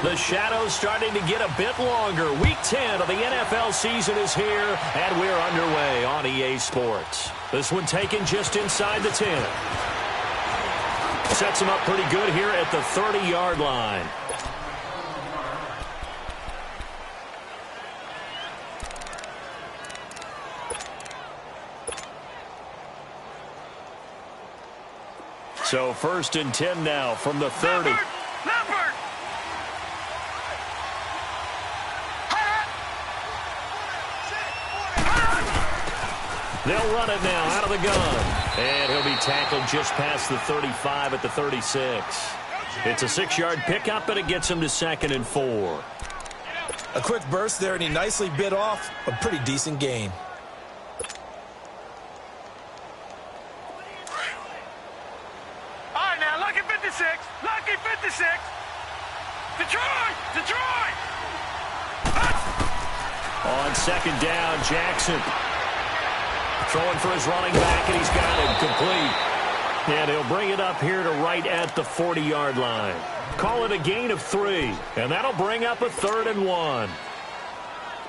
The shadow's starting to get a bit longer. Week 10 of the NFL season is here, and we're underway on EA Sports. This one taken just inside the 10. Sets him up pretty good here at the 30-yard line. So 1st and 10 now from the 30. They'll run it now out of the gun. And he'll be tackled just past the 35 at the 36. It's a 6-yard pickup, and it gets him to 2nd and 4. A quick burst there, and he nicely bit off a pretty decent gain. All right, now, lucky 56. Lucky 56. Detroit! Detroit! On 2nd down, Jackson. Throwing for his running back, and he's got it complete. And he'll bring it up here to right at the 40-yard line. Call it a gain of 3, and that'll bring up a 3rd and 1.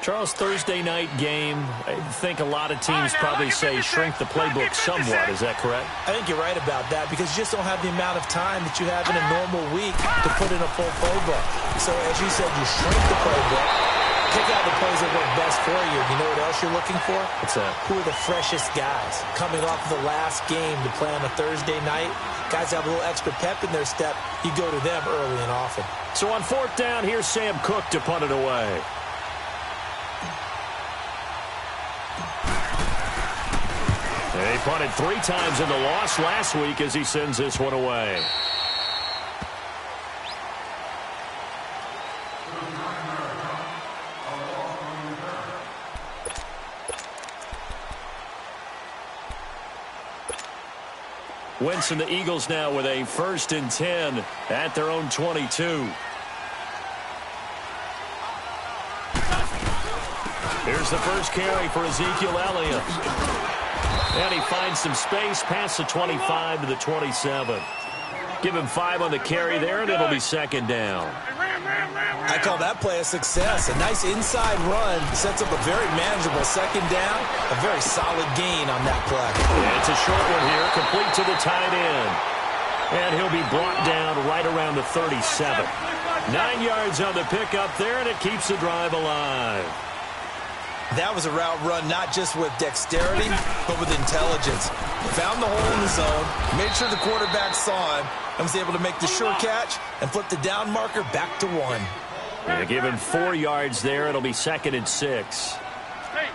Charles, Thursday night game, I think a lot of teams probably say shrink the playbook somewhat. Is that correct? I think you're right about that because you just don't have the amount of time that you have in a normal week to put in a full playbook. So, as you said, you shrink the playbook. Pick out the plays that work best for you. You know what else you're looking for? What's that? Who are the freshest guys? Coming off of the last game to play on a Thursday night, guys have a little extra pep in their step. You go to them early and often. So on 4th down, here's Sam Cook to punt it away. He punted 3 times in the loss last week as he sends this one away. Wentz and the Eagles now with a 1st and 10 at their own 22. Here's the first carry for Ezekiel Elliott. And he finds some space past the 25 to the 27. Give him 5 on the carry there, and it'll be 2nd down. I call that play a success. A nice inside run sets up a very manageable 2nd down. A very solid gain on that play. Yeah, it's a short one here, complete to the tight end. And he'll be brought down right around the 37. 9 yards on the pickup there, and it keeps the drive alive. That was a route run not just with dexterity, but with intelligence. Found the hole in the zone, made sure the quarterback saw him, and was able to make the sure catch and flip the down marker back to 1. Yeah, give him 4 yards there. It'll be 2nd and 6.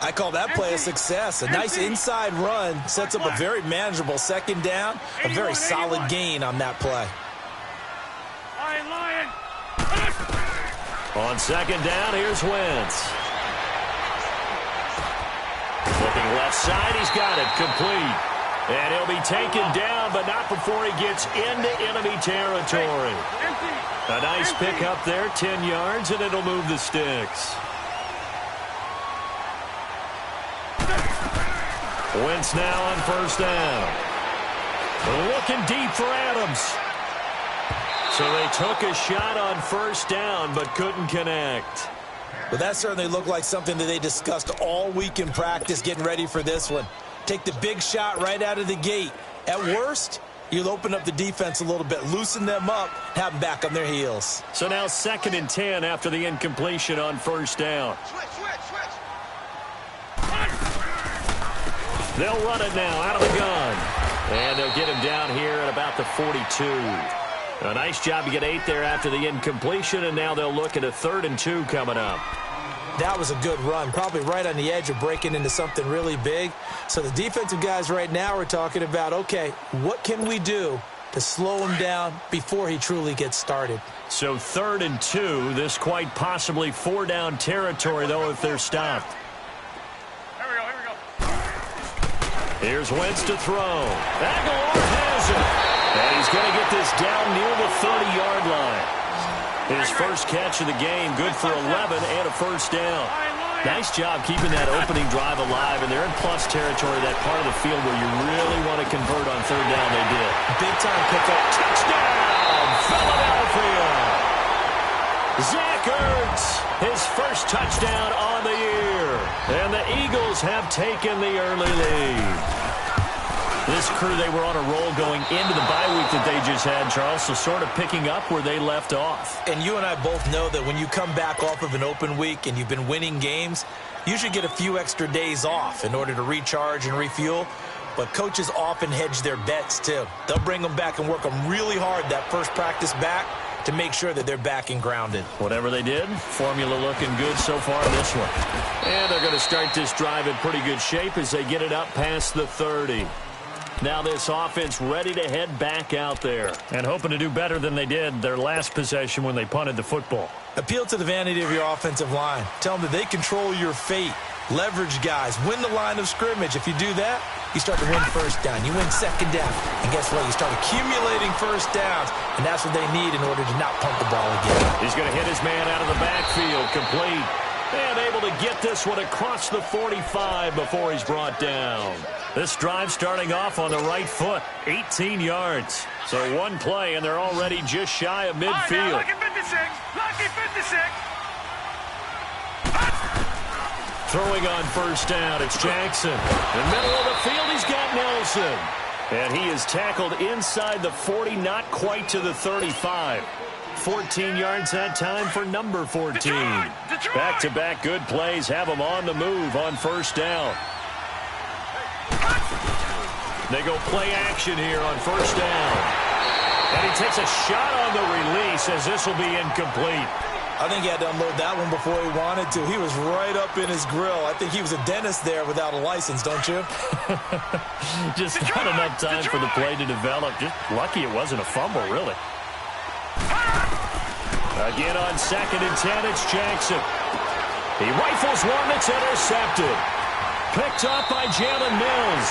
I call that play a success. A nice inside run sets up a very manageable 2nd down. A very solid gain on that play. On 2nd down, here's Wentz. Looking left side, he's got it complete. And he'll be taken down, but not before he gets into enemy territory. A nice pickup there, 10 yards, and it'll move the sticks. Wentz now on 1st down. Looking deep for Adams. So they took a shot on 1st down, but couldn't connect. Well, that certainly looked like something that they discussed all week in practice getting ready for this one. Take the big shot right out of the gate. At worst, you'll open up the defense a little bit, loosen them up, have them back on their heels. So now 2nd and 10 after the incompletion on 1st down. They'll run it now out of the gun. And they'll get him down here at about the 42. A nice job to get 8 there after the incompletion, and now they'll look at a 3rd and 2 coming up. That was a good run, probably right on the edge of breaking into something really big. So the defensive guys right now are talking about, okay, what can we do to slow him down before he truly gets started? So 3rd and 2, this quite possibly 4-down territory, though, if they're stopped. Here we go. Here's Wentz to throw. Aguilar has it. And he's going to get this down near the 30-yard line. His first catch of the game, good for 11 and a 1st down. Nice job keeping that opening drive alive, and they're in plus territory, that part of the field where you really want to convert on 3rd down. They did. Big-time pickup. Touchdown, Philadelphia. Zach Ertz, his first touchdown on the year. And the Eagles have taken the early lead. This crew, they were on a roll going into the bye week that they just had, Charles, so sort of picking up where they left off. And you and I both know that when you come back off of an open week and you've been winning games, you should get a few extra days off in order to recharge and refuel. But coaches often hedge their bets, too. They'll bring them back and work them really hard that first practice back to make sure that they're back and grounded. Whatever they did, formula looking good so far in this one. And they're going to start this drive in pretty good shape as they get it up past the 30. Now this offense ready to head back out there and hoping to do better than they did their last possession when they punted the football. Appeal to the vanity of your offensive line. Tell them that they control your fate. Leverage guys. Win the line of scrimmage. If you do that, you start to win first down. You win second down. And guess what? You start accumulating first downs. And that's what they need in order to not punt the ball again. He's going to hit his man out of the backfield. Complete. And able to get this one across the 45 before he's brought down. This drive starting off on the right foot. 18 yards. So one play, and they're already just shy of midfield. Lucky 56. Lucky 56. Throwing on first down, it's Jackson. In the middle of the field, he's got Nelson. And he is tackled inside the 40, not quite to the 35. 14 yards that time for number 14. Back-to-back good plays have him on the move on first down. They go play action here on first down. And he takes a shot on the release as this will be incomplete. I think he had to unload that one before he wanted to. He was right up in his grill. I think he was a dentist there without a license, don't you? Just not enough time for the play to develop. Just lucky it wasn't a fumble, really. Again on 2nd and 10, it's Jackson. He rifles one that's intercepted. Picked up by Jalen Mills.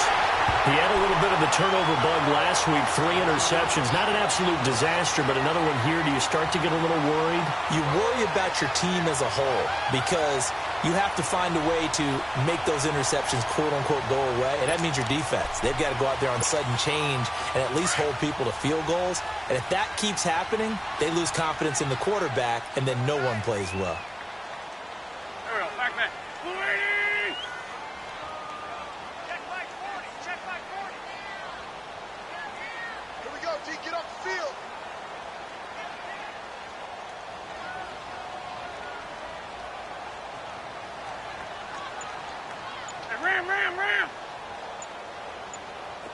He had a little bit of the turnover bug last week. 3 interceptions. Not an absolute disaster, but another one here. Do you start to get a little worried? You worry about your team as a whole because you have to find a way to make those interceptions, quote-unquote, go away. And that means your defense. They've got to go out there on sudden change and at least hold people to field goals. And if that keeps happening, they lose confidence in the quarterback, and then no one plays well. There we go. Back, man. Check back 40. Check back 40. Here we go, D. Get off the field. Hey, ram.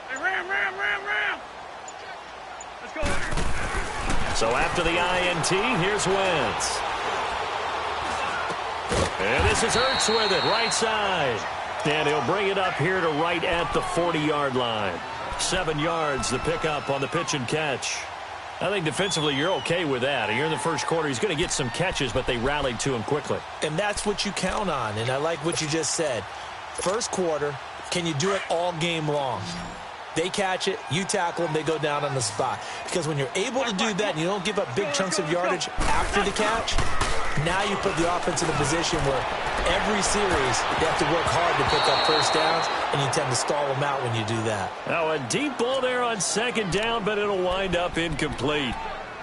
Hey, ram. Let's go. So after the INT, here's Wentz. And this is Ertz with it, right side. And he'll bring it up here to right at the 40-yard line. 7 yards, the pickup on the pitch and catch. I think defensively you're okay with that. Here in the first quarter, he's going to get some catches, but they rallied to him quickly. And that's what you count on, and I like what you just said. First quarter, can you do it all game long? They catch it, you tackle them, they go down on the spot. Because when you're able to do that and you don't give up big chunks of yardage after the catch, now you put the offense in a position where every series they have to work hard to pick up first downs, and you tend to stall them out when you do that. Now a deep ball there on 2nd down, but it'll wind up incomplete.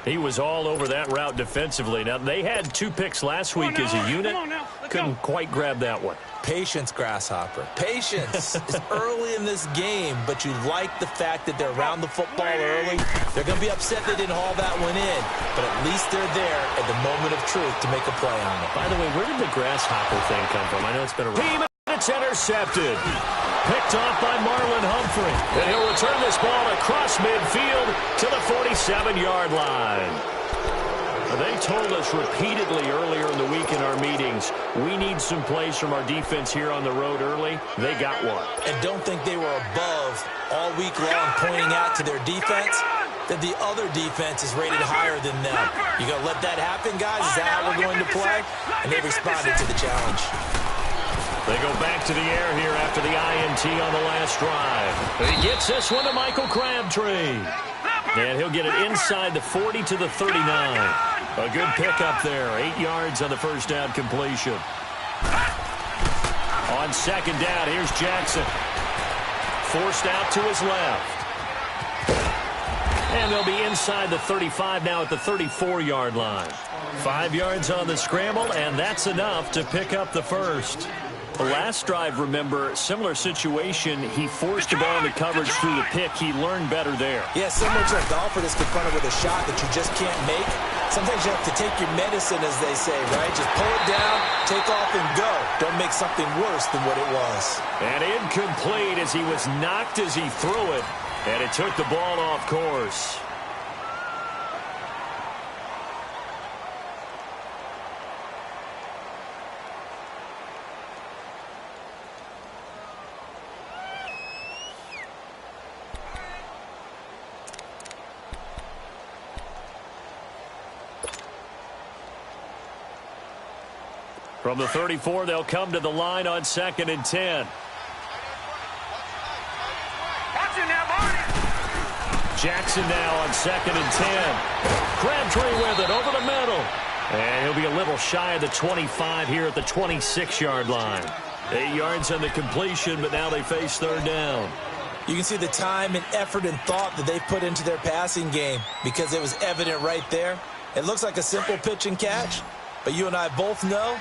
He was all over that route defensively. Now, they had 2 picks last week as a unit. Couldn't quite grab that one. Patience, Grasshopper. Patience is early in this game, but you like the fact that they're around the football early. They're going to be upset they didn't haul that one in, but at least they're there at the moment of truth to make a play on it. By the way, where did the Grasshopper thing come from? I know it's been a... It's intercepted. Picked off by Marlon Humphrey. And he'll return this ball across midfield to the 47-yard line. They told us repeatedly earlier in the week in our meetings, we need some plays from our defense here on the road early. They got one. And don't think they were above all week long pointing out to their defense that the other defense is rated higher than them. You going to let that happen, guys? Is that how we're going to play? And they responded to the challenge. They go back to the air here after the INT on the last drive. He gets this one to Michael Crabtree. And he'll get it inside the 40 to the 39. A good pickup there. 8 yards on the first down completion. On 2nd down, here's Jackson. Forced out to his left. And they'll be inside the 35 now at the 34-yard line. 5 yards on the scramble, and that's enough to pick up the first. The last drive, remember, similar situation. He forced the ball into coverage through the pick. He learned better there. Yeah, similar to a golfer that's confronted with a shot that you just can't make. Sometimes you have to take your medicine, as they say, right? Just pull it down, take off, and go. Don't make something worse than what it was. And incomplete as he was knocked as he threw it, and it took the ball off course. From the 34, they'll come to the line on 2nd and 10. Jackson now on 2nd and 10. Crabtree with it over the middle. And he'll be a little shy of the 25 here at the 26-yard line. 8 yards on the completion, but now they face 3rd down. You can see the time and effort and thought that they've put into their passing game because it was evident right there. It looks like a simple pitch and catch, but you and I both know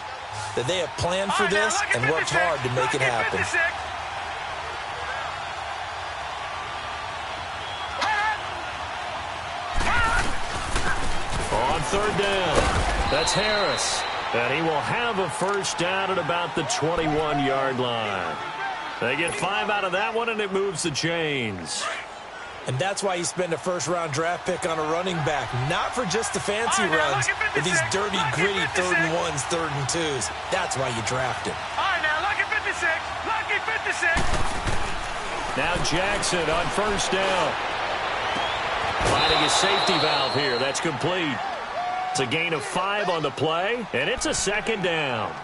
that they have planned for this and worked hard to make it happen. On 3rd down, that's Harris. And he will have a first down at about the 21-yard line. They get 5 out of that one, and it moves the chains. And that's why you spend a first-round draft pick on a running back. Not for just the fancy runs, but these dirty, gritty 3rd and 1s, 3rd and 2s. That's why you draft him. All right, now, lucky 56. Lucky 56. Now Jackson on first down. Finding a safety valve here. That's complete. It's a gain of 5 on the play, and it's a 2nd down.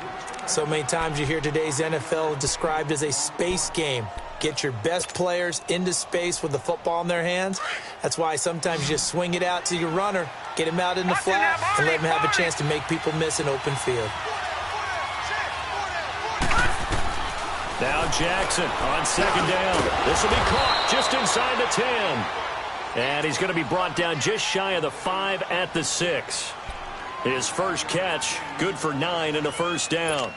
So many times you hear today's NFL described as a space game. Get your best players into space with the football in their hands. That's why sometimes you just swing it out to your runner, get him out in the flat, and let him have a chance to make people miss an open field. Now Jackson on 2nd down. This will be caught just inside the 10. And he's going to be brought down just shy of the 5 at the 6. His first catch, good for 9 and a first down.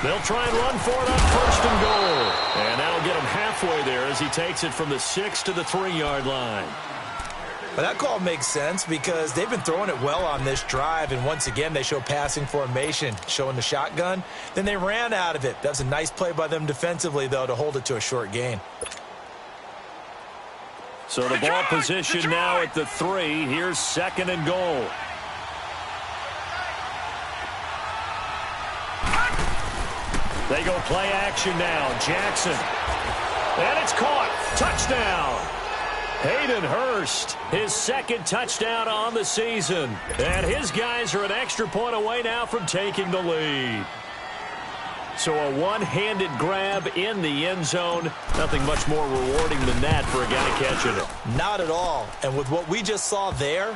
They'll try and run for it on 1st and goal. And that'll get him halfway there as he takes it from the 6 to the 3-yard line. But that call makes sense because they've been throwing it well on this drive, and once again they show passing formation, showing the shotgun. Then they ran out of it. That was a nice play by them defensively, though, to hold it to a short gain. So the ball position now at the 3. Here's 2nd and goal. They go play action now. Jackson. And it's caught. Touchdown. Hayden Hurst, his 2nd touchdown on the season. And his guys are an extra point away now from taking the lead. So a one-handed grab in the end zone. Nothing much more rewarding than that for a guy catching it. Not at all. And with what we just saw there,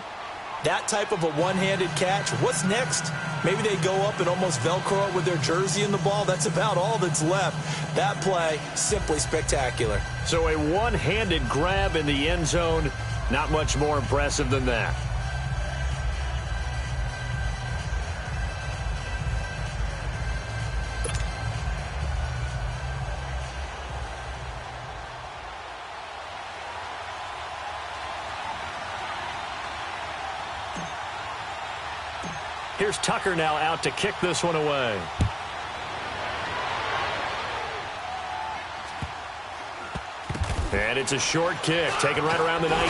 that type of a one-handed catch, what's next? Maybe they go up and almost Velcro it with their jersey in the ball. That's about all that's left. That play, simply spectacular. So a one-handed grab in the end zone, not much more impressive than that. Here's Tucker now out to kick this one away. And it's a short kick, taken right around the 19.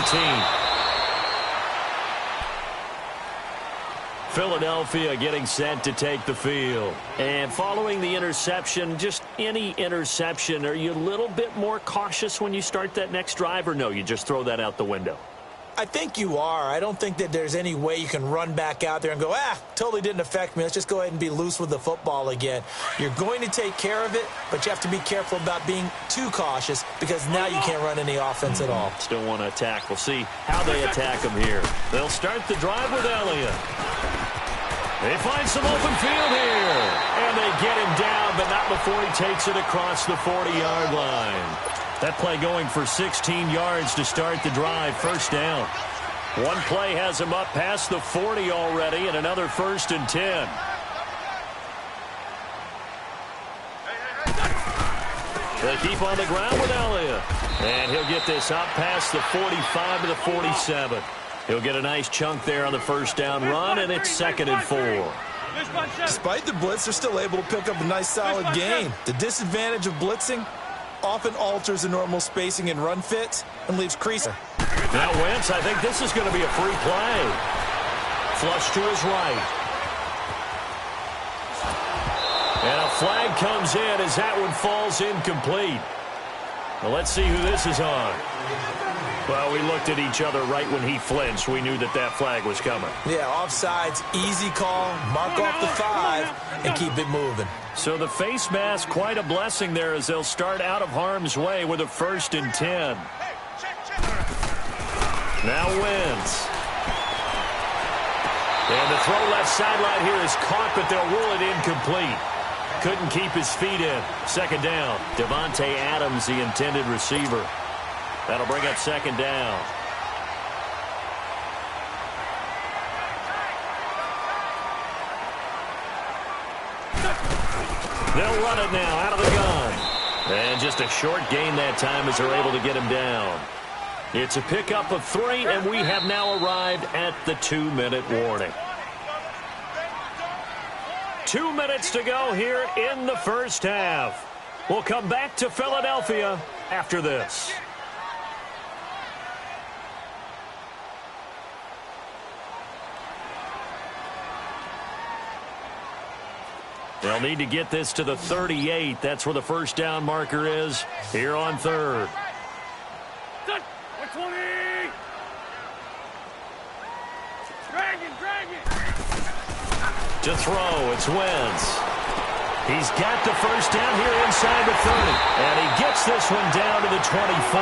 Philadelphia getting set to take the field. And following the interception, just any interception, are you a little bit more cautious when you start that next drive, or no, you just throw that out the window? I think you are. I don't think that there's any way you can run back out there and go, totally didn't affect me. Let's just go ahead and be loose with the football again. You're going to take care of it, but you have to be careful about being too cautious because now you can't run any offense at all. Still want to attack. We'll see how they attack him here. They'll start the drive with Elliott. They find some open field here. And they get him down, but not before he takes it across the 40-yard line. That play going for 16 yards to start the drive. First down. One play has him up past the 40 already, and another 1st and 10. They keep on the ground with Elliott. And he'll get this up past the 45 to the 47. He'll get a nice chunk there on the first down run, and it's 2nd and 4. Despite the blitz, they're still able to pick up a nice solid gain. The disadvantage of blitzing often alters the normal spacing and run fits and leaves creases. Now Wentz, I think this is going to be a free play. Flush to his right. And a flag comes in as that one falls incomplete. Well, let's see who this is on. Well, we looked at each other right when he flinched. We knew that that flag was coming. Yeah, offsides, easy call, mark off the 5, and keep it moving. So the face mask, quite a blessing there as they'll start out of harm's way with a 1st and 10. Now Wentz. And the throw left sideline here is caught, but they'll rule it incomplete. Couldn't keep his feet in. 2nd down. Devontae Adams, the intended receiver. That'll bring up 2nd down. They'll run it now out of the gun. And just a short gain that time as they're able to get him down. It's a pickup of 3, and we have now arrived at the 2-minute warning. 2 minutes to go here in the first half. We'll come back to Philadelphia after this. They'll need to get this to the 38. That's where the first down marker is here on 3rd. To throw, it's Wentz. He's got the first down here inside the 30. And he gets this one down to the 24.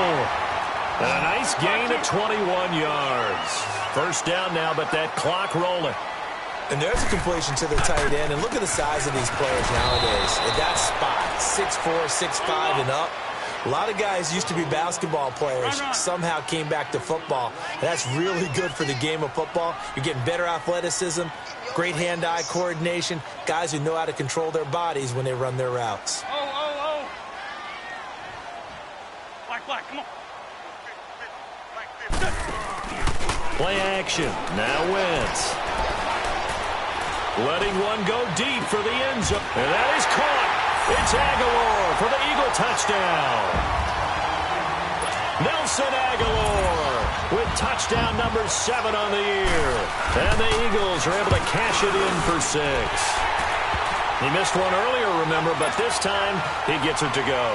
And a nice gain of 21 yards. First down now, but that clock rolling. And there's a completion to the tight end. And look at the size of these players nowadays. At that spot, 6'4", 6'5", and up. A lot of guys used to be basketball players, somehow came back to football. And that's really good for the game of football. You're getting better athleticism, great hand-eye coordination, guys who know how to control their bodies when they run their routes. Black, come on. Play action. Now Wentz. Letting one go deep for the end zone. And that is caught. It's Aguilar for the Eagle touchdown. Nelson Aguilar with touchdown number 7 on the year. And the Eagles are able to cash it in for 6. He missed one earlier, remember, but this time he gets it to go.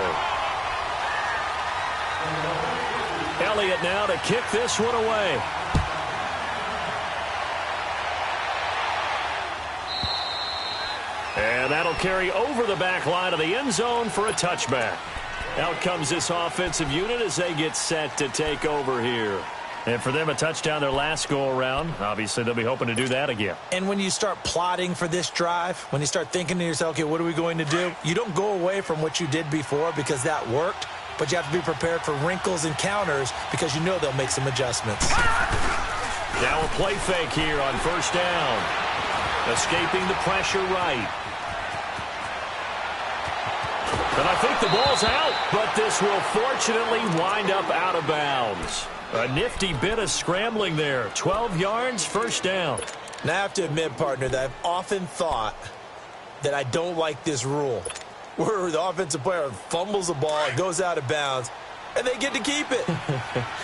Elliott now to kick this one away. And that'll carry over the back line of the end zone for a touchback. Out comes this offensive unit as they get set to take over here. And for them, a touchdown their last go-around. Obviously, they'll be hoping to do that again. And when you start plotting for this drive, when you start thinking to yourself, okay, what are we going to do? You don't go away from what you did before because that worked, but you have to be prepared for wrinkles and counters because you know they'll make some adjustments. Now a play fake here on first down. Escaping the pressure right. And I think the ball's out, but this will fortunately wind up out of bounds. A nifty bit of scrambling there. 12 yards, first down. Now I have to admit, partner, that I've often thought that I don't like this rule, where the offensive player fumbles the ball, it goes out of bounds, and they get to keep it.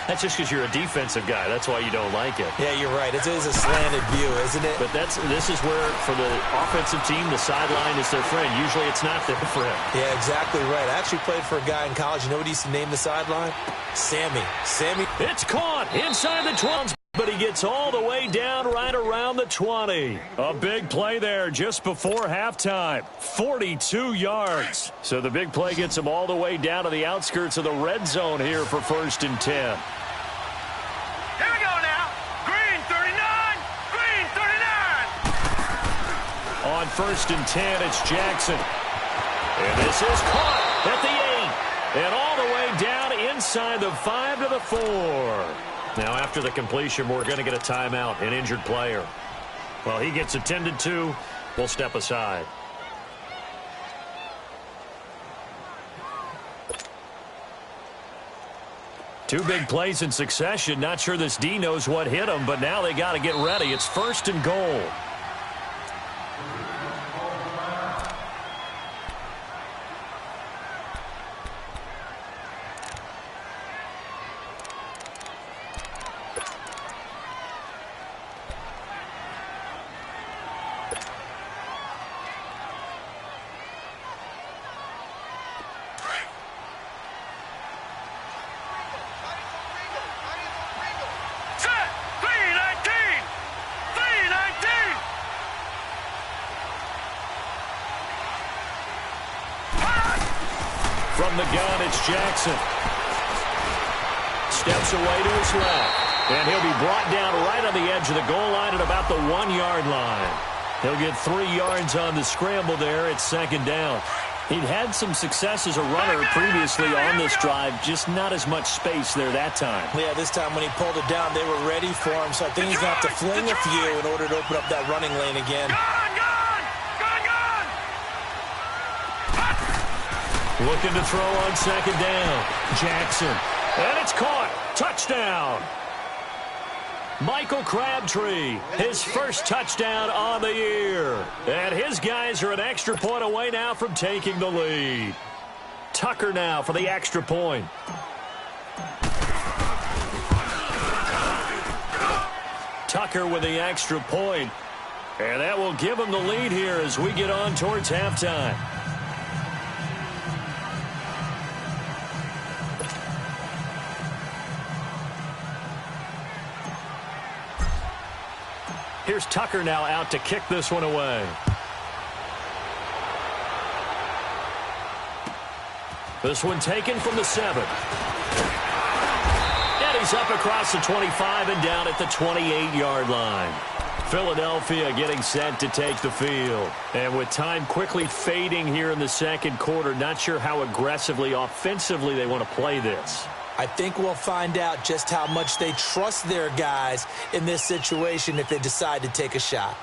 That's just because you're a defensive guy. That's why you don't like it. Yeah, you're right. It is a slanted view, isn't it? But this is where, for the offensive team, the sideline is their friend. Usually it's not their friend. Yeah, exactly right. I actually played for a guy in college. You know what he used to name the sideline? Sammy. Sammy. It's caught inside the 12, but he gets all the way down right around the 20. A big play there just before halftime. 42 yards. So the big play gets him all the way down to the outskirts of the red zone here for 1st and 10. Here we go now. Green 39. Green 39. On 1st and 10, it's Jackson. And this is caught at the 8. And all the way down inside the 5 to the 4. Now, after the completion, we're going to get a timeout, an injured player. Well, he gets attended to. We'll step aside. Two big plays in succession. Not sure this D knows what hit him, but now they got to get ready. It's 1st and goal. From the gun, it's Jackson. Steps away to his left. And he'll be brought down right on the edge of the goal line at about the 1-yard line. He'll get 3 yards on the scramble there. It's 2nd down. He'd had some success as a runner previously on this drive, just not as much space there that time. Yeah, this time when he pulled it down, they were ready for him, so I think he's going to have to fling a few in order to open up that running lane again. Looking to throw on 2nd down. Jackson. And it's caught. Touchdown. Michael Crabtree, his first touchdown on the year. And his guys are an extra point away now from taking the lead. Tucker now for the extra point. Tucker with the extra point. And that will give him the lead here as we get on towards halftime. Here's Tucker now out to kick this one away. This one taken from the 7. And he's up across the 25 and down at the 28-yard line. Philadelphia getting set to take the field. And with time quickly fading here in the 2nd quarter, not sure how aggressively, offensively they want to play this. I think we'll find out just how much they trust their guys in this situation if they decide to take a shot.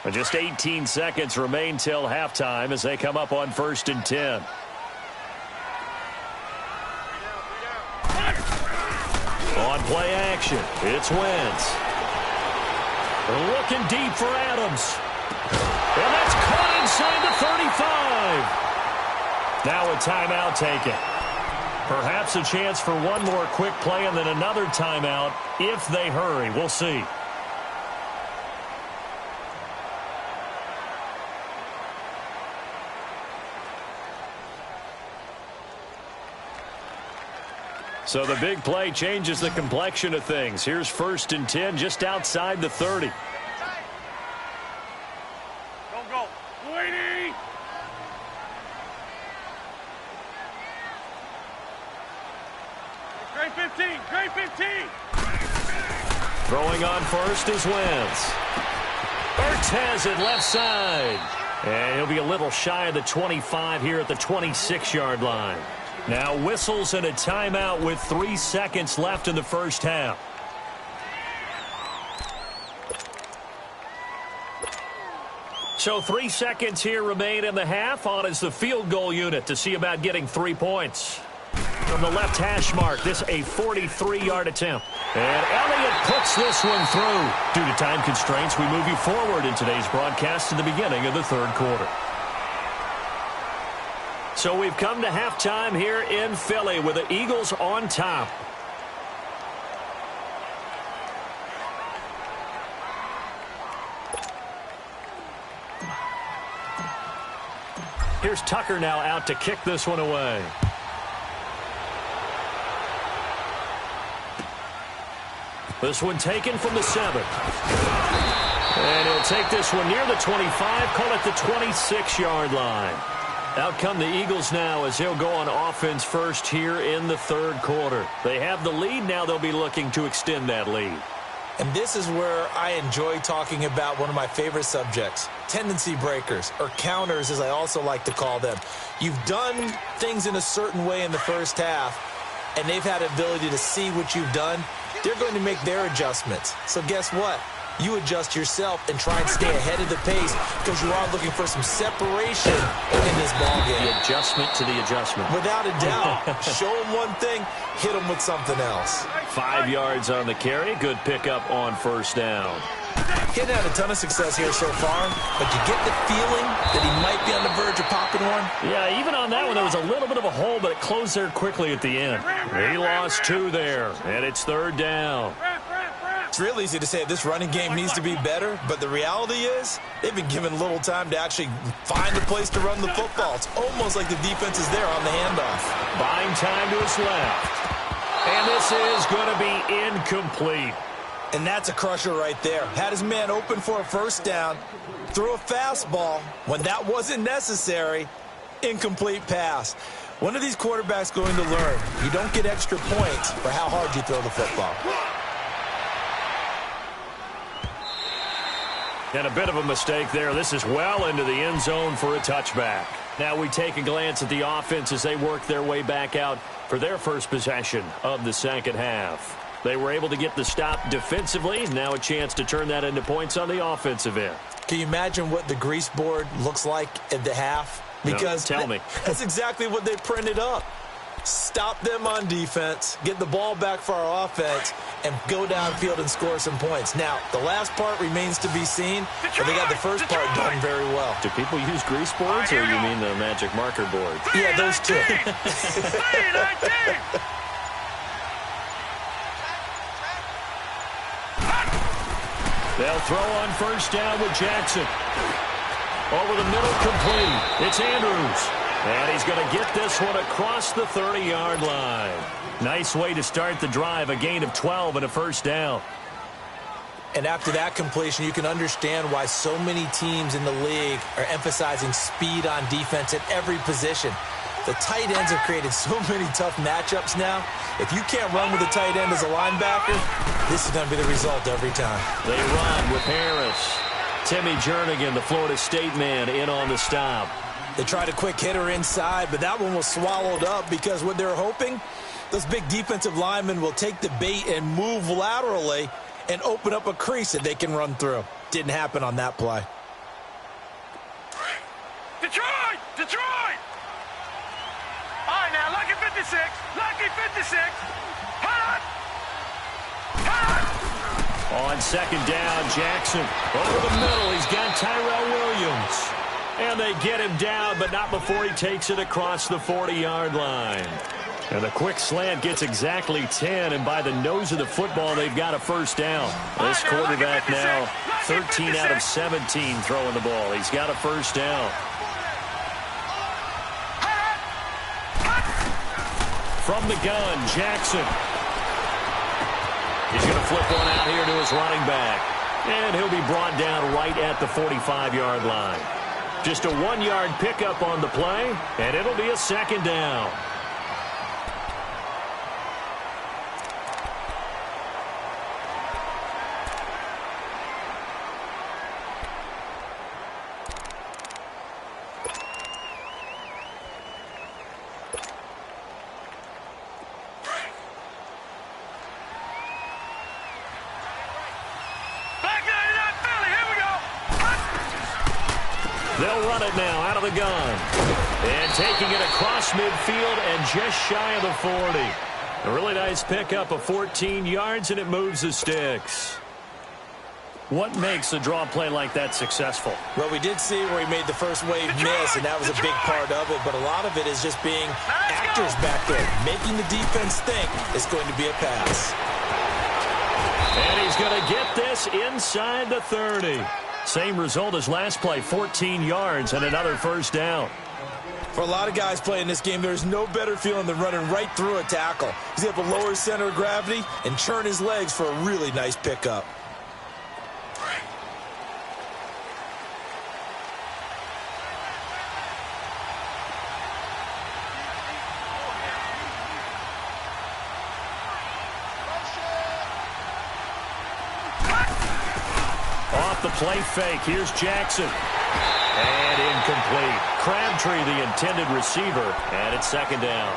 And just 18 seconds remain till halftime as they come up on 1st and 10. On play action, it's Wentz. Looking deep for Adams. And that's caught inside the 35. Now a timeout taken. Perhaps a chance for one more quick play and then another timeout if they hurry. We'll see. So the big play changes the complexion of things. Here's 1st and 10 just outside the 30. Go. Waiting. Great 15. Great 15. Throwing on first is Wentz. Ertz has it left side. And he'll be a little shy of the 25 here at the 26-yard line. Now whistles and a timeout with 3 seconds left in the first half. So 3 seconds here remain in the half. On is the field goal unit to see about getting 3 points. From the left hash mark, this a 43-yard attempt. And Elliott puts this one through. Due to time constraints, we move you forward in today's broadcast to the beginning of the 3rd quarter. So we've come to halftime here in Philly with the Eagles on top. Here's Tucker now out to kick this one away. This one taken from the 7. And he'll take this one near the 25, call it the 26-yard line. Out come the Eagles now as they'll go on offense first here in the third quarter. They have the lead. Now they'll be looking to extend that lead. And this is where I enjoy talking about one of my favorite subjects, tendency breakers, or counters as I also like to call them. You've done things in a certain way in the first half, and they've had the ability to see what you've done. They're going to make their adjustments. So guess what? You adjust yourself and try and stay ahead of the pace because you are looking for some separation in this ballgame. The adjustment to the adjustment. Without a doubt. Show them one thing, hit them with something else. 5 yards on the carry. Good pickup on first down. Getting had a ton of success here so far, but you get the feeling that he might be on the verge of popping one. Yeah, even on that one, there was a little bit of a hole, but it closed there quickly at the end. He lost 2 there, and it's third down. It's real easy to say this running game needs to be better, but the reality is they've been given little time to actually find a place to run the football. It's almost like the defense is there on the handoff. Buying time to his left. And this is going to be incomplete. And that's a crusher right there. Had his man open for a first down, threw a fastball when that wasn't necessary, incomplete pass. One of these quarterbacks going to learn, you don't get extra points for how hard you throw the football. And a bit of a mistake there. This is well into the end zone for a touchback. Now we take a glance at the offense as they work their way back out for their first possession of the second half. They were able to get the stop defensively. Now a chance to turn that into points on the offensive end. Can you imagine what the grease board looks like at the half? Because no, tell me. That's exactly what they printed up. Stop them on defense, get the ball back for our offense, and go downfield and score some points. Now, the last part remains to be seen, but they got the first part done very well. Do people use grease boards, or you mean the magic marker board? Yeah, those two. They'll throw on first down with Jackson. Over the middle, complete. It's Andrews. And he's going to get this one across the 30-yard line. Nice way to start the drive, a gain of 12 and a first down. And after that completion, you can understand why so many teams in the league are emphasizing speed on defense at every position. The tight ends have created so many tough matchups now. If you can't run with a tight end as a linebacker, this is going to be the result every time. They run with Harris. Timmy Jernigan, the Florida State man, in on the stop. They tried a quick hitter inside, but that one was swallowed up because what they're hoping, those big defensive linemen will take the bait and move laterally and open up a crease that they can run through. Didn't happen on that play. Detroit! Detroit! All right, now, lucky 56. Lucky 56. Hot! Hot! On second down, Jackson. Over the middle, he's got Tyrell Williams. And they get him down, but not before he takes it across the 40-yard line. And a quick slant gets exactly 10, and by the nose of the football, they've got a first down. This quarterback now 13 out of 17 throwing the ball. He's got a first down. From the gun, Jackson. He's going to flip one out here to his running back. And he'll be brought down right at the 45-yard line. Just a 1-yard pickup on the play, and it'll be a second down. They'll run it now out of the gun. And taking it across midfield and just shy of the 40. A really nice pickup of 14 yards, and it moves the sticks. What makes a draw play like that successful? Well, we did see where he made the first wave miss, and that was a big part of it. But a lot of it is just being actors back there, making the defense think it's going to be a pass. And he's going to get this inside the 30. Same result as last play, 14 yards and another first down. For a lot of guys playing this game, there's no better feeling than running right through a tackle. He's able to lower his center of gravity and churn his legs for a really nice pickup. Off the play fake, here's Jackson. And incomplete. Crabtree, the intended receiver, and it's second down.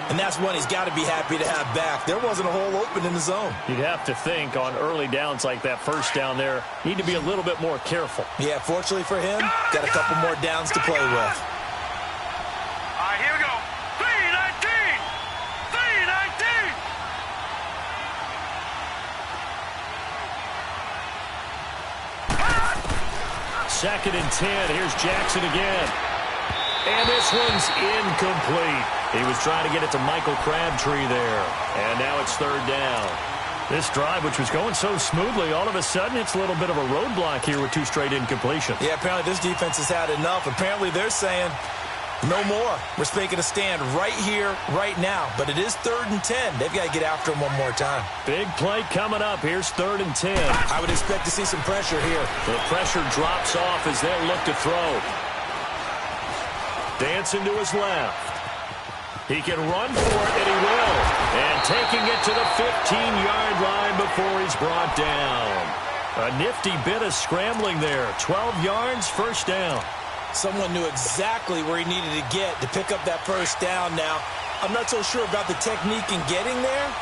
And that's one he's got to be happy to have back. There wasn't a hole open in the zone. You'd have to think on early downs like that first down there, need to be a little bit more careful. Yeah, fortunately for him, got a couple more downs to play with. All right, here we go. 3-19. 3-19. Second and 10. Here's Jackson again. And this one's incomplete. He was trying to get it to Michael Crabtree there. And now it's third down. This drive, which was going so smoothly, all of a sudden it's a little bit of a roadblock here with 2 straight incompletions. Yeah, apparently this defense has had enough. Apparently they're saying, no more. We're making a stand right here, right now. But it is third and 10. They've got to get after him one more time. Big play coming up. Here's third and 10. I would expect to see some pressure here. The pressure drops off as they'll look to throw. Dancing to his left. He can run for it, and he will. And taking it to the 15-yard line before he's brought down. A nifty bit of scrambling there. 12 yards, first down. Someone knew exactly where he needed to get to pick up that first down. Now, I'm not so sure about the technique in getting there,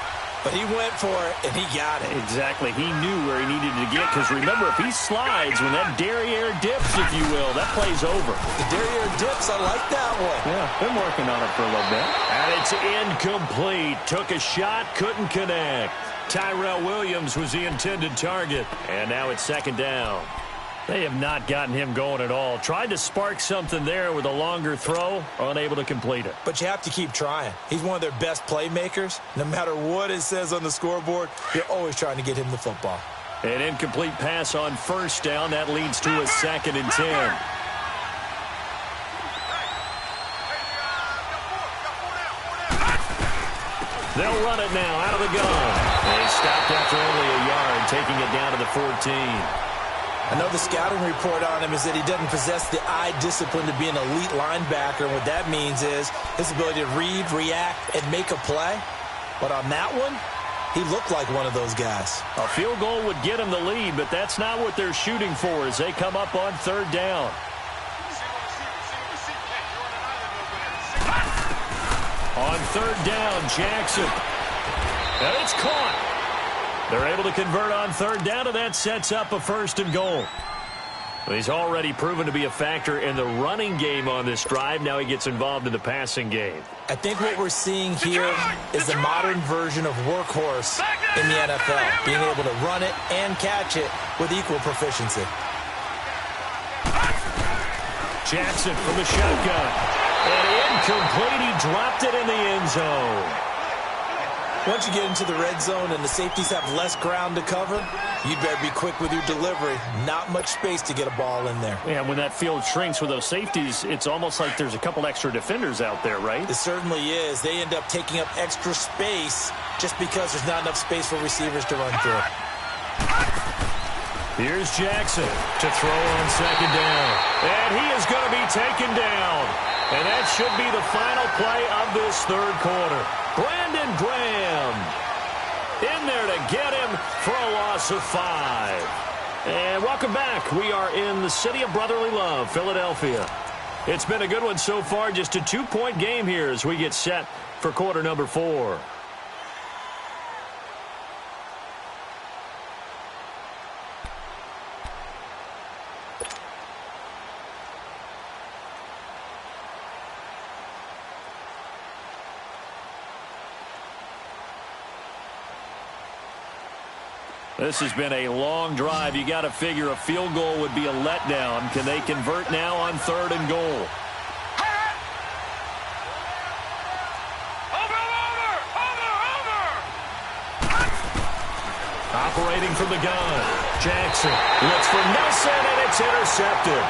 but he went for it, and he got it. Exactly. He knew where he needed to get, because remember, if he slides, when that derriere dips, if you will, that play's over. The derriere dips, I like that one. Yeah, been working on it for a little bit. And it's incomplete. Took a shot, couldn't connect. Tyrell Williams was the intended target, and now it's second down. They have not gotten him going at all. Tried to spark something there with a longer throw, unable to complete it. But you have to keep trying. He's one of their best playmakers. No matter what it says on the scoreboard, you're always trying to get him the football. An incomplete pass on first down. That leads to a second and 10. They'll run it now out of the gun. They stopped after only a yard, taking it down to the 14. I know the scouting report on him is that he doesn't possess the eye discipline to be an elite linebacker. And what that means is his ability to read, react, and make a play. But on that one, he looked like one of those guys. A field goal would get him the lead, but that's not what they're shooting for as they come up on third down. On third down, Jackson. And it's caught. They're able to convert on third down, and that sets up a first and goal. Well, he's already proven to be a factor in the running game on this drive. Now he gets involved in the passing game. I think what we're seeing here is the modern version of workhorse in the NFL, being able to run it and catch it with equal proficiency. Jackson from the shotgun. And incomplete. He dropped it in the end zone. Once you get into the red zone and the safeties have less ground to cover, you'd better be quick with your delivery. Not much space to get a ball in there. Yeah, when that field shrinks with those safeties, it's almost like there's a couple extra defenders out there, right? It certainly is. They end up taking up extra space just because there's not enough space for receivers to run through. Here's Jackson to throw on second down. And he is going to be taken down. And that should be the final play of this third quarter. Brandon Graham in there to get him for a loss of 5. And welcome back. We are in the city of brotherly love, Philadelphia. It's been a good one so far. Just a 2-point game here as we get set for quarter number 4. This has been a long drive. You got to figure a field goal would be a letdown. Can they convert now on 3rd and goal? Operating from the gun. Jackson looks for Nelson, and it's intercepted.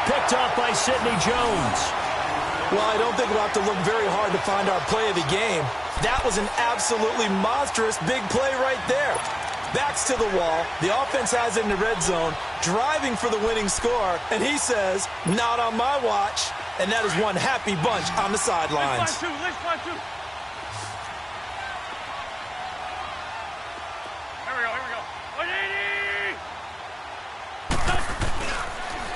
Picked off by Sidney Jones. Well, I don't think we'll have to look very hard to find our play of the game. That was an absolutely monstrous big play right there. Backs to the wall. The offense has it in the red zone, driving for the winning score, and he says, not on my watch. And that is one happy bunch on the sidelines.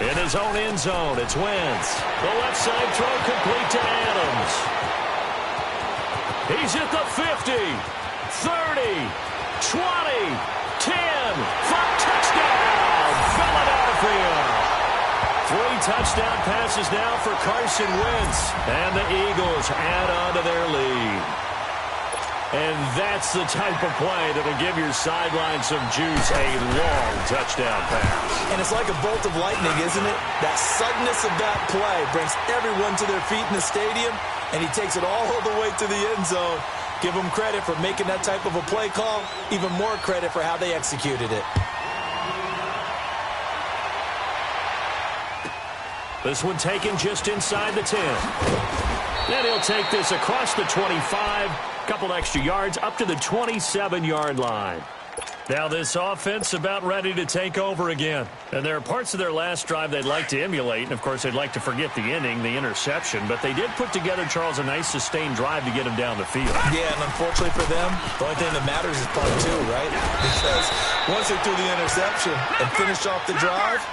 In his own end zone, it's Wentz. The left side throw complete to Adams. He's at the 50, 30, 20, 10, 5, touchdown, Philadelphia. 3 touchdown passes now for Carson Wentz, and the Eagles add on to their lead. And that's the type of play that will give your sideline some juice, a long touchdown pass. And it's like a bolt of lightning, isn't it? That suddenness of that play brings everyone to their feet in the stadium, and he takes it all the way to the end zone. Give him credit for making that type of a play call, even more credit for how they executed it. This one taken just inside the 10. And he'll take this across the 25. Couple extra yards up to the 27-yard line. Now this offense about ready to take over again. And there are parts of their last drive they'd like to emulate. And, of course, they'd like to forget the inning, the interception. But they did put together, Charles, a nice sustained drive to get him down the field. Yeah, and unfortunately for them, the only thing that matters is part 2, right? Because once they threw the interception and finished off the drive,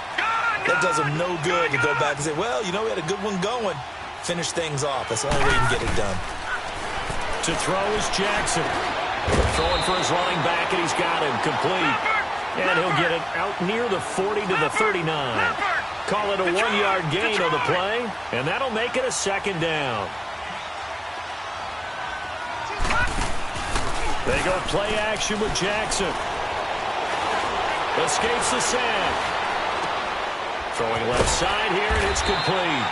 that does them no good to go back and say, well, you know, we had a good one going. Finish things off. That's the only way you can get it done. To throw is Jackson. Throwing for his running back, and he's got him complete. And he'll get it out near the 40 to the 39. Call it a 1-yard gain on the play, and that'll make it a 2nd down. They go play action with Jackson. Escapes the sack. Throwing left side here, and it's complete.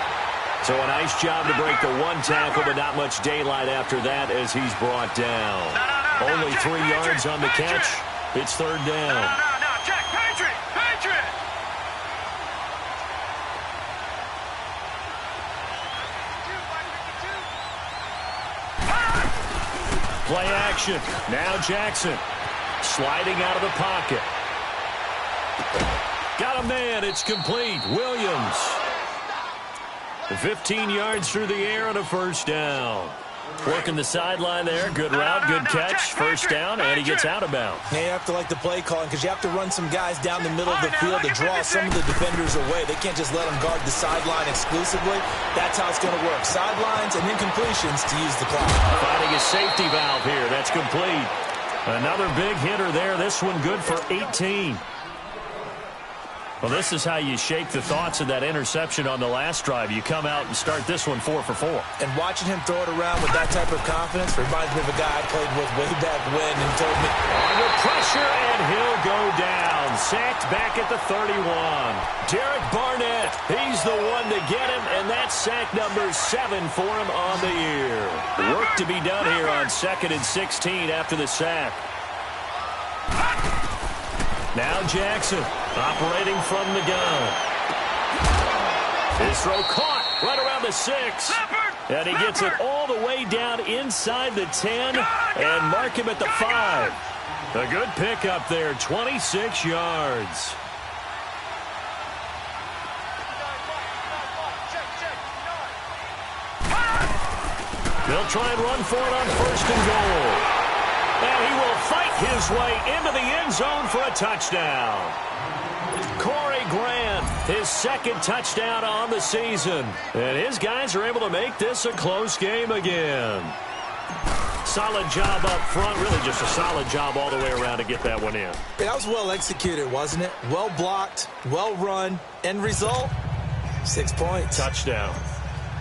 So a nice job to break the 1 tackle, but not much daylight after that as he's brought down. Only 3 yards on the catch. It's 3rd down. Check, Patriot! Play action. Now Jackson. Sliding out of the pocket. Got a man. It's complete. Williams. 15 yards through the air and a 1st down. Working the sideline there. Good route, good catch. 1st down, and he gets out of bounds. Yeah, you have to like the play calling because you have to run some guys down the middle of the field to draw some of the defenders away. They can't just let them guard the sideline exclusively. That's how it's going to work. Sidelines and incompletions to use the clock. Finding a safety valve here. That's complete. Another big hitter there. This one good for 18. Well, this is how you shake the thoughts of that interception on the last drive. You come out and start this one 4 for 4. And watching him throw it around with that type of confidence reminds me of a guy I played with way back when and told me, under pressure, and he'll go down. Sacked back at the 31. Derek Barnett, he's the one to get him, and that's sack number 7 for him on the year. Work to be done here on 2nd and 16 after the sack. Now Jackson operating from the gun. His throw caught right around the 6. And he gets it all the way down inside the 10 and mark him at the 5. A good pickup there, 26 yards. They'll try and run for it on 1st and goal. And he will fight his way into the end zone for a touchdown. Corey Grant, his 2nd touchdown on the season. And his guys are able to make this a close game again. Solid job up front. Really just a solid job all the way around to get that one in. Yeah, that was well executed, wasn't it? Well blocked, well run. End result, 6 points. Touchdown.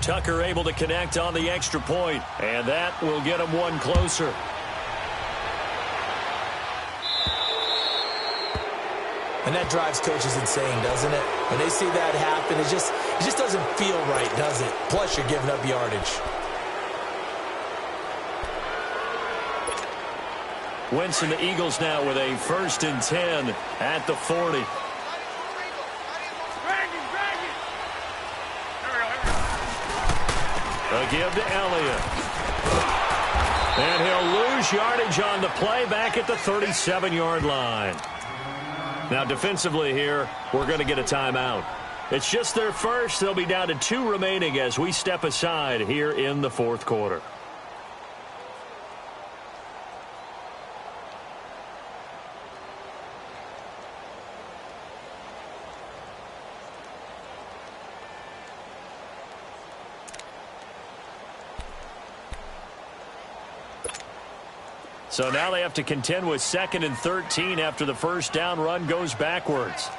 Tucker able to connect on the extra point. And that will get him one closer. And that drives coaches insane, doesn't it? When they see that happen, it just doesn't feel right, does it? Plus, you're giving up yardage. Wentz and the Eagles now with a 1st and 10 at the 40. A give to Elliott. And he'll lose yardage on the play back at the 37-yard line. Now, defensively here, we're going to get a timeout. It's just their first. They'll be down to 2 remaining as we step aside here in the 4th quarter. So now they have to contend with 2nd and 13 after the first down run goes backwards.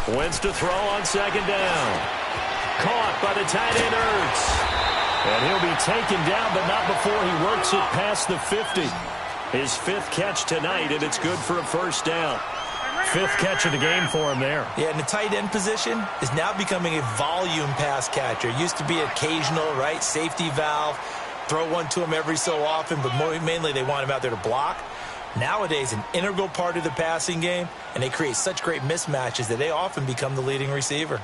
Wentz to throw on 2nd down. Caught by the tight end Ertz. And he'll be taken down, but not before he works it past the 50. His 5th catch tonight, and it's good for a 1st down. 5th catch of the game for him there. Yeah, and the tight end position is now becoming a volume pass catcher. It used to be occasional, right? Safety valve. Throw one to him every so often, but mainly they want him out there to block. Nowadays, an integral part of the passing game, and they create such great mismatches that they often become the leading receiver.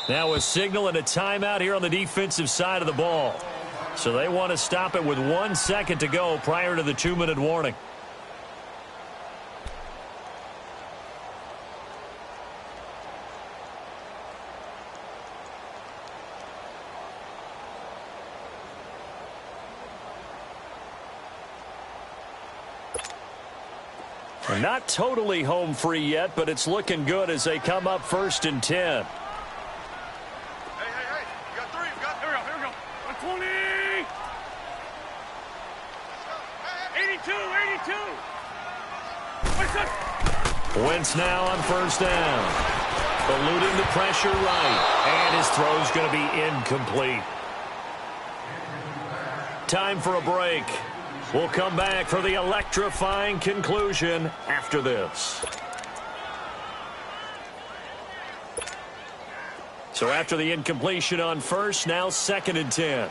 Now a signal and a timeout here on the defensive side of the ball. So they want to stop it with 1 second to go prior to the 2-minute warning. They're not totally home free yet, but it's looking good as they come up 1st and 10. Wentz now on 1st down. Eluding the pressure right. And his throw's going to be incomplete. Time for a break. We'll come back for the electrifying conclusion after this. So after the incompletion on 1st, now 2nd and 10.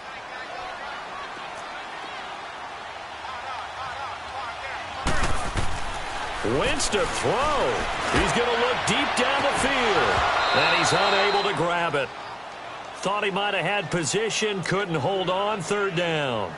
Wentz to throw. He's going to look deep down the field. And he's unable to grab it. Thought he might have had position, couldn't hold on, 3rd down.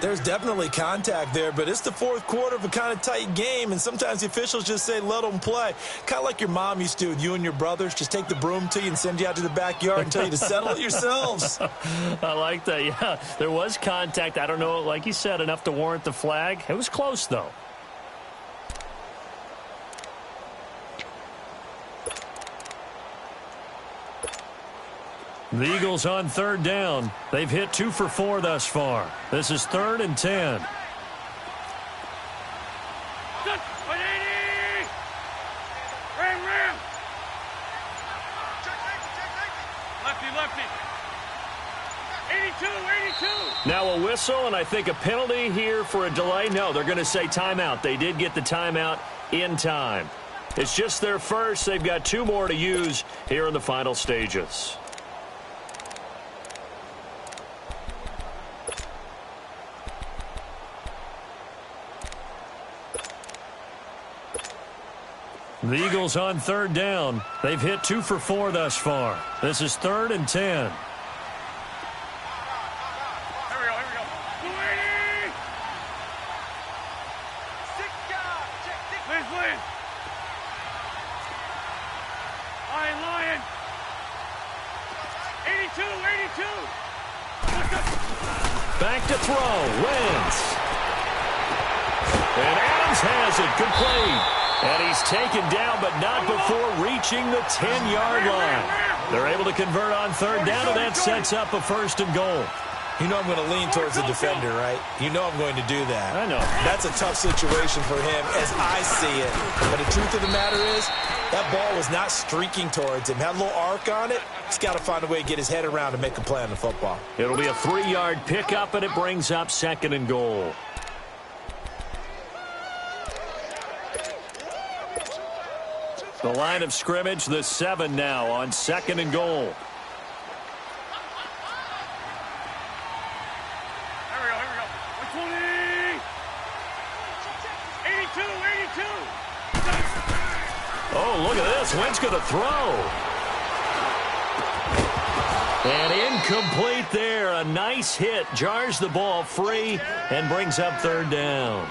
There's definitely contact there, but it's the 4th quarter of a kind of tight game, and sometimes the officials just say, let them play. Kind of like your mom used to with you and your brothers. Just take the broom to you and send you out to the backyard and tell you to settle it yourselves. I like that, yeah. There was contact. I don't know, like you said, enough to warrant the flag. It was close, though. The Eagles on 3rd down. They've hit 2 for 4 thus far. This is 3rd and 10. Lefty. 82. Now a whistle, and I think a penalty here for a delay. No, they're going to say timeout. They did get the timeout in time. It's just their first. They've got 2 more to use here in the final stages. The Eagles on 3rd down. They've hit 2 for 4 thus far. This is 3rd and 10. Here we go. 280. Lion. Lion. 82. Back to throw. Wentz. And Adams has it complete. And he's taken down, but not before reaching the 10-yard line. They're able to convert on 3rd down, and that sets up a 1st and goal. You know I'm going to lean towards the defender, right? You know I'm going to do that. I know. That's a tough situation for him as I see it. But the truth of the matter is, that ball was not streaking towards him. Had a little arc on it. He's got to find a way to get his head around and make a play on the football. It'll be a 3-yard pickup, and it brings up 2nd and goal. The line of scrimmage, the 7 now on 2nd and goal. Here we go. 120. 82. Oh, look at this. Wentz going to throw. And incomplete there. A nice hit. Jars the ball free and brings up 3rd down.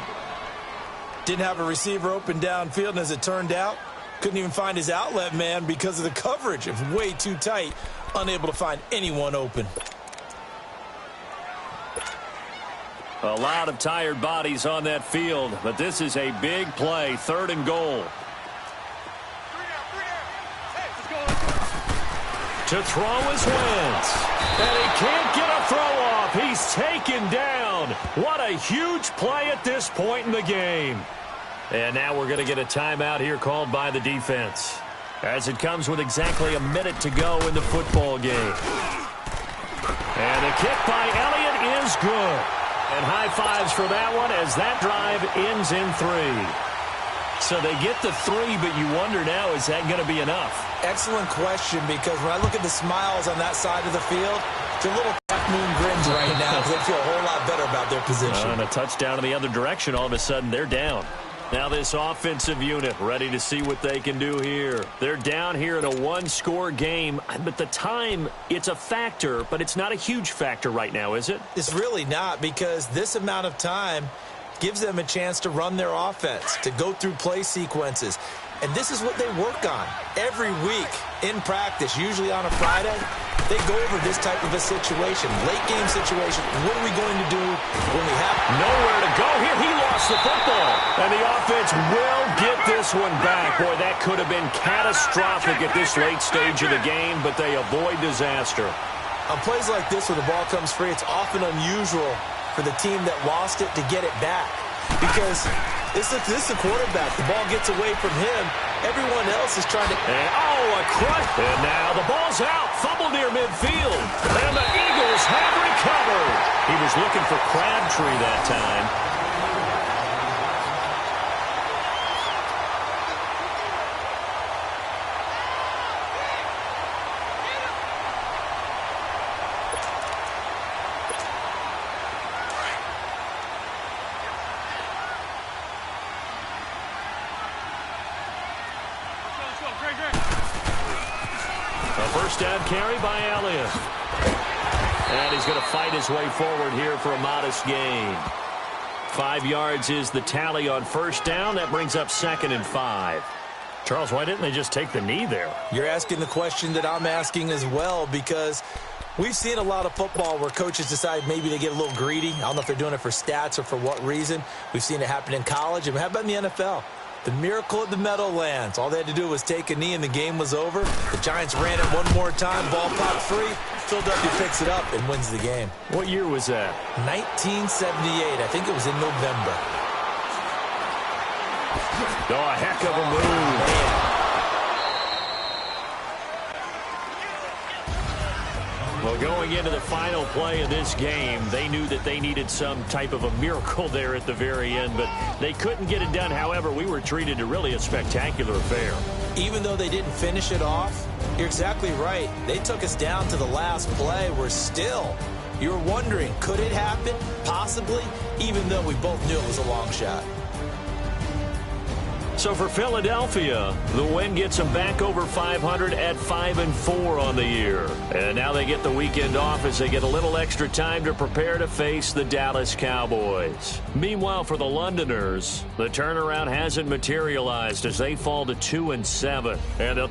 Didn't have a receiver open downfield, and as it turned out, couldn't even find his outlet man because of the coverage. It was way too tight. Unable to find anyone open. A lot of tired bodies on that field, but this is a big play. 3rd and goal. To throw is Wentz. And he can't get a throw off. He's taken down. What a huge play at this point in the game. And now we're going to get a timeout here called by the defense, as it comes with exactly a minute to go in the football game. And the kick by Elliott is good. And high fives for that one as that drive ends in 3. So they get the 3, but you wonder now, is that going to be enough? Excellent question, because when I look at the smiles on that side of the field, they're little half-moon grins right now because they feel a whole lot better about their position. And a touchdown in the other direction, all of a sudden they're down. Now this offensive unit ready to see what they can do here. They're down here in a 1-score game, but the time, it's a factor, but it's not a huge factor right now, is it? It's really not, because this amount of time gives them a chance to run their offense, to go through play sequences. And this is what they work on every week in practice, usually on a Friday. They go over this type of a situation, late game situation. What are we going to do when we have nowhere to go here? He lost the football, and the offense will get this one back. Boy, that could have been catastrophic at this late stage of the game, but they avoid disaster. On plays like this where the ball comes free, it's often unusual for the team that lost it to get it back, because this is the quarterback. The ball gets away from him. Everyone else is trying to... a crush. And now the ball's out. Fumble near midfield. And the Eagles have recovered. He was looking for Crabtree that time. First down carry by Elliott. And he's going to fight his way forward here for a modest gain. 5 yards is the tally on first down. That brings up 2nd and 5. Charles, why didn't they just take the knee there? You're asking the question that I'm asking as well, because we've seen a lot of football where coaches decide maybe they get a little greedy. I don't know if they're doing it for stats or for what reason. We've seen it happen in college, and how about in the NFL? The miracle of the Meadowlands. All they had to do was take a knee and the game was over. The Giants ran it one more time. Ball popped free. Philadelphia picks it up and wins the game. What year was that? 1978. I think it was in November. Oh, a heck of a move. Man. Well, going into the final play of this game, they knew that they needed some type of a miracle there at the very end, but they couldn't get it done. However, we were treated to really a spectacular affair. Even though they didn't finish it off, you're exactly right. They took us down to the last play. We're still, you're wondering, could it happen? Possibly, even though we both knew it was a long shot. So for Philadelphia, the win gets them back over 500 at 5-4 on the year. And now they get the weekend off as they get a little extra time to prepare to face the Dallas Cowboys. Meanwhile, for the Londoners, the turnaround hasn't materialized as they fall to 2-7. And